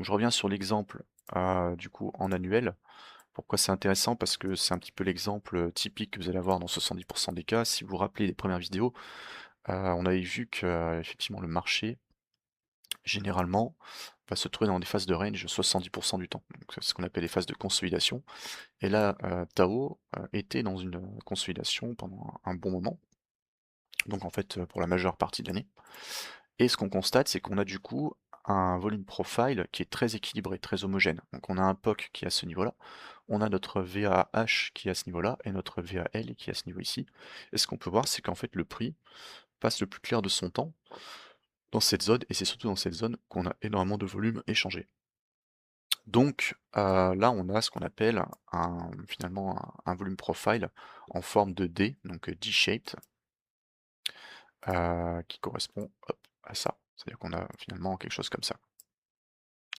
Donc je reviens sur l'exemple, du coup en annuel. Pourquoi c'est intéressant? Parce que c'est un petit peu l'exemple, typique que vous allez avoir dans 70 des cas. Si vous vous rappelez les premières vidéos, on avait vu que, effectivement le marché, généralement, va se trouver dans des phases de range 70 du temps. Donc c'est ce qu'on appelle les phases de consolidation et là, Tao, était dans une, consolidation pendant un bon moment, donc en fait, pour la majeure partie de l'année. Et ce qu'on constate, c'est qu'on a du coup un volume profile qui est très équilibré, très homogène. Donc on a un POC qui est à ce niveau-là, on a notre VAH qui est à ce niveau-là et notre VAL qui est à ce niveau ici. Et ce qu'on peut voir, c'est qu'en fait le prix passe le plus clair de son temps dans cette zone et c'est surtout dans cette zone qu'on a énormément de volume échangé. Donc là, on a ce qu'on appelle finalement un volume profile en forme de D, donc D-shaped, qui correspond hop, à ça. C'est-à-dire qu'on a finalement quelque chose comme ça.